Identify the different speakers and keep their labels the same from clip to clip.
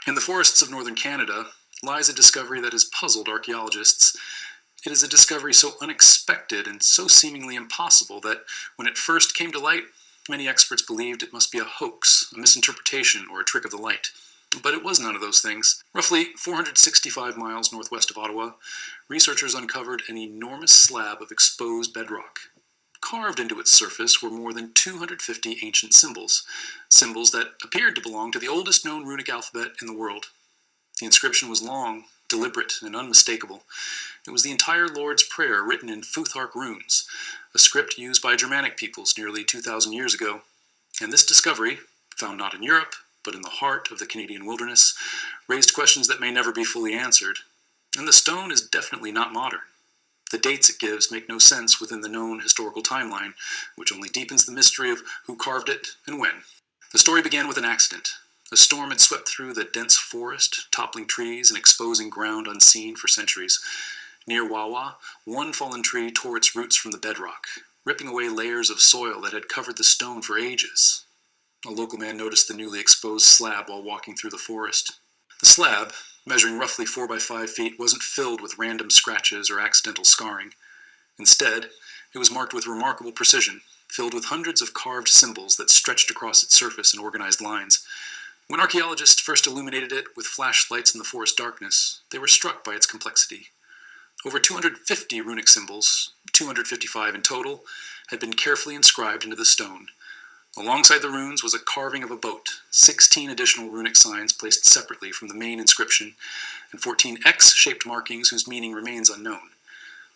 Speaker 1: In the forests of northern Canada lies a discovery that has puzzled archaeologists. It is a discovery so unexpected and so seemingly impossible that when it first came to light, many experts believed it must be a hoax, a misinterpretation, or a trick of the light. But it was none of those things. Roughly 465 miles northwest of Ottawa, researchers uncovered an enormous slab of exposed bedrock. Carved into its surface were more than 250 ancient symbols, symbols that appeared to belong to the oldest known runic alphabet in the world. The inscription was long, deliberate, and unmistakable. It was the entire Lord's Prayer written in Futhark runes, a script used by Germanic peoples nearly 2,000 years ago. And this discovery, found not in Europe, but in the heart of the Canadian wilderness, raised questions that may never be fully answered. And the stone is definitely not modern. The dates it gives make no sense within the known historical timeline, which only deepens the mystery of who carved it and when. The story began with an accident. A storm had swept through the dense forest, toppling trees and exposing ground unseen for centuries. Near Wawa, one fallen tree tore its roots from the bedrock, ripping away layers of soil that had covered the stone for ages. A local man noticed the newly exposed slab while walking through the forest. The slab, measuring roughly 4 by 5 feet, wasn't filled with random scratches or accidental scarring. Instead, it was marked with remarkable precision, filled with hundreds of carved symbols that stretched across its surface in organized lines. When archaeologists first illuminated it with flashlights in the forest darkness, they were struck by its complexity. Over 250 runic symbols, 255 in total, had been carefully inscribed into the stone. Alongside the runes was a carving of a boat, 16 additional runic signs placed separately from the main inscription, and 14 X-shaped markings whose meaning remains unknown.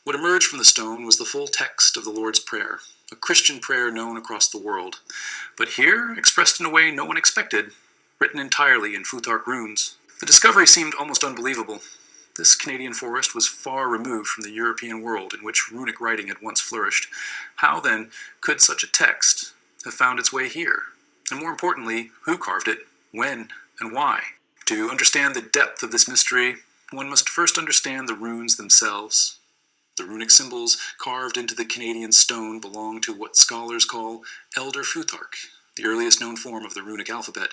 Speaker 1: What emerged from the stone was the full text of the Lord's Prayer, a Christian prayer known across the world, but here expressed in a way no one expected, written entirely in Futhark runes. The discovery seemed almost unbelievable. This Canadian forest was far removed from the European world in which runic writing had once flourished. How, then, could such a text have found its way here? And more importantly, who carved it, when, and why? To understand the depth of this mystery, one must first understand the runes themselves. The runic symbols carved into the Canadian stone belong to what scholars call Elder Futhark, the earliest known form of the runic alphabet.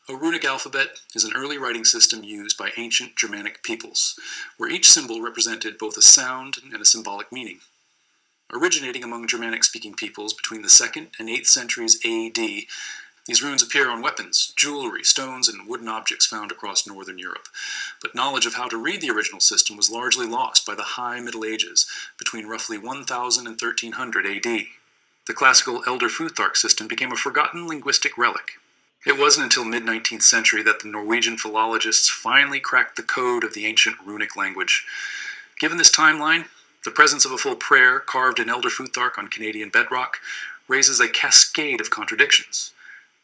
Speaker 1: A runic alphabet is an early writing system used by ancient Germanic peoples, where each symbol represented both a sound and a symbolic meaning. Originating among Germanic-speaking peoples between the 2nd and 8th centuries A.D., these runes appear on weapons, jewelry, stones, and wooden objects found across northern Europe. But knowledge of how to read the original system was largely lost by the High Middle Ages, between roughly 1000 and 1300 A.D. The classical Elder Futhark system became a forgotten linguistic relic. It wasn't until mid-19th century that the Norwegian philologists finally cracked the code of the ancient runic language. Given this timeline, the presence of a full prayer carved in Elder Futhark on Canadian bedrock raises a cascade of contradictions.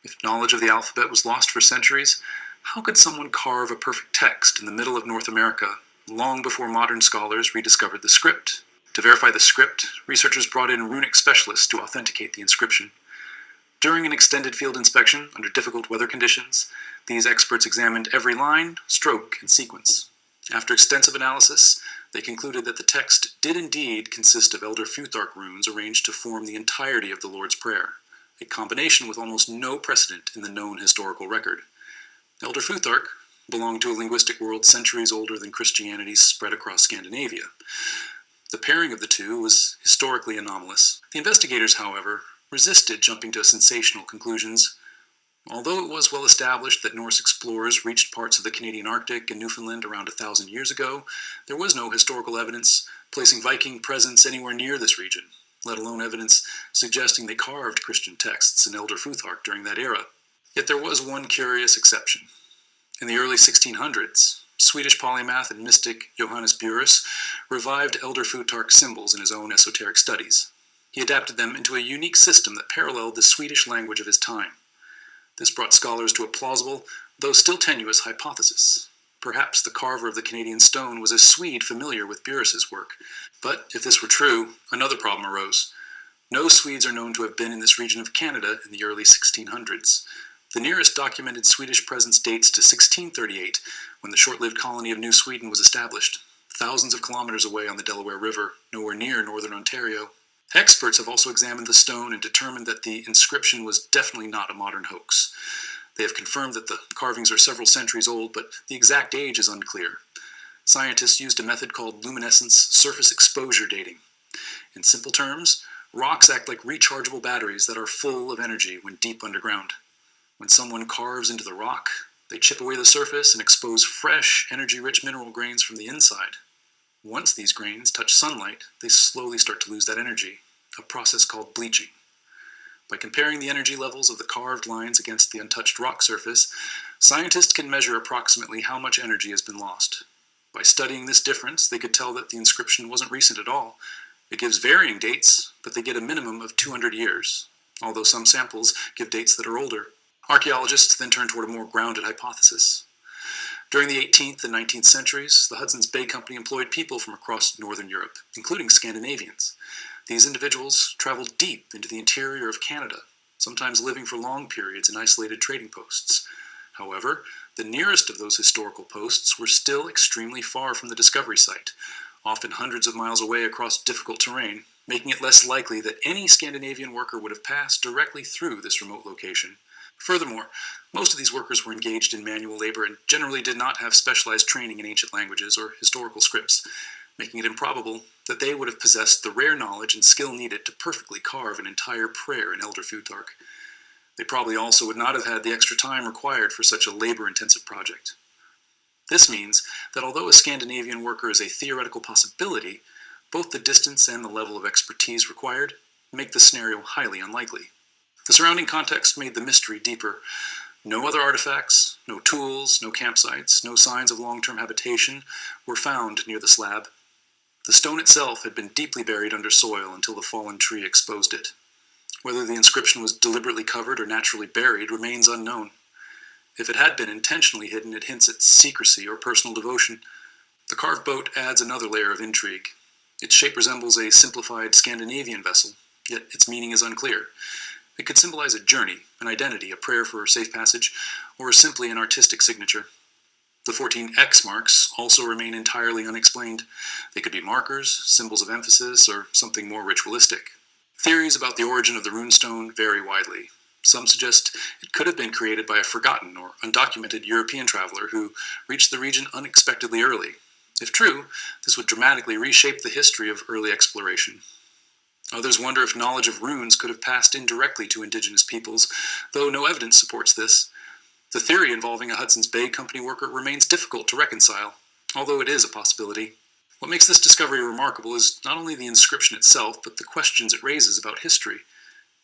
Speaker 1: If knowledge of the alphabet was lost for centuries, how could someone carve a perfect text in the middle of North America, long before modern scholars rediscovered the script? To verify the script, researchers brought in runic specialists to authenticate the inscription. During an extended field inspection, under difficult weather conditions, these experts examined every line, stroke, and sequence. After extensive analysis, they concluded that the text did indeed consist of Elder Futhark runes arranged to form the entirety of the Lord's Prayer, a combination with almost no precedent in the known historical record. Elder Futhark belonged to a linguistic world centuries older than Christianity's spread across Scandinavia. The pairing of the two was historically anomalous. The investigators, however, resisted jumping to sensational conclusions. Although it was well established that Norse explorers reached parts of the Canadian Arctic and Newfoundland around 1,000 years ago, there was no historical evidence placing Viking presence anywhere near this region, let alone evidence suggesting they carved Christian texts in Elder Futhark during that era. Yet there was one curious exception. In the early 1600s, Swedish polymath and mystic Johannes Burus revived Elder Futhark symbols in his own esoteric studies. He adapted them into a unique system that paralleled the Swedish language of his time. This brought scholars to a plausible, though still tenuous, hypothesis. Perhaps the carver of the Canadian stone was a Swede familiar with Burus's work. But if this were true, another problem arose. No Swedes are known to have been in this region of Canada in the early 1600s. The nearest documented Swedish presence dates to 1638, when the short-lived colony of New Sweden was established, thousands of kilometers away on the Delaware River, nowhere near northern Ontario. Experts have also examined the stone and determined that the inscription was definitely not a modern hoax. They have confirmed that the carvings are several centuries old, but the exact age is unclear. Scientists used a method called luminescence surface exposure dating. In simple terms, rocks act like rechargeable batteries that are full of energy when deep underground. When someone carves into the rock, they chip away the surface and expose fresh, energy-rich mineral grains from the inside. Once these grains touch sunlight, they slowly start to lose that energy, a process called bleaching. By comparing the energy levels of the carved lines against the untouched rock surface, scientists can measure approximately how much energy has been lost. By studying this difference, they could tell that the inscription wasn't recent at all. It gives varying dates, but they get a minimum of 200 years, although some samples give dates that are older. Archaeologists then turn toward a more grounded hypothesis. During the 18th and 19th centuries, the Hudson's Bay Company employed people from across northern Europe, including Scandinavians. These individuals traveled deep into the interior of Canada, sometimes living for long periods in isolated trading posts. However, the nearest of those historical posts were still extremely far from the discovery site, often hundreds of miles away across difficult terrain, making it less likely that any Scandinavian worker would have passed directly through this remote location. Furthermore, most of these workers were engaged in manual labor and generally did not have specialized training in ancient languages or historical scripts, making it improbable that they would have possessed the rare knowledge and skill needed to perfectly carve an entire prayer in Elder Futhark. They probably also would not have had the extra time required for such a labor-intensive project. This means that although a Scandinavian worker is a theoretical possibility, both the distance and the level of expertise required make the scenario highly unlikely. The surrounding context made the mystery deeper. No other artifacts, no tools, no campsites, no signs of long-term habitation were found near the slab. The stone itself had been deeply buried under soil until the fallen tree exposed it. Whether the inscription was deliberately covered or naturally buried remains unknown. If it had been intentionally hidden, it hints at secrecy or personal devotion. The carved boat adds another layer of intrigue. Its shape resembles a simplified Scandinavian vessel, yet its meaning is unclear. It could symbolize a journey, an identity, a prayer for safe passage, or simply an artistic signature. The 14 X marks also remain entirely unexplained. They could be markers, symbols of emphasis, or something more ritualistic. Theories about the origin of the runestone vary widely. Some suggest it could have been created by a forgotten or undocumented European traveler who reached the region unexpectedly early. If true, this would dramatically reshape the history of early exploration. Others wonder if knowledge of runes could have passed indirectly to indigenous peoples, though no evidence supports this. The theory involving a Hudson's Bay Company worker remains difficult to reconcile, although it is a possibility. What makes this discovery remarkable is not only the inscription itself, but the questions it raises about history.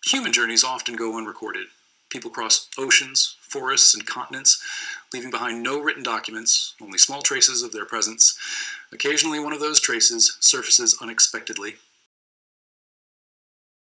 Speaker 1: Human journeys often go unrecorded. People cross oceans, forests, and continents, leaving behind no written documents, only small traces of their presence. Occasionally one of those traces surfaces unexpectedly.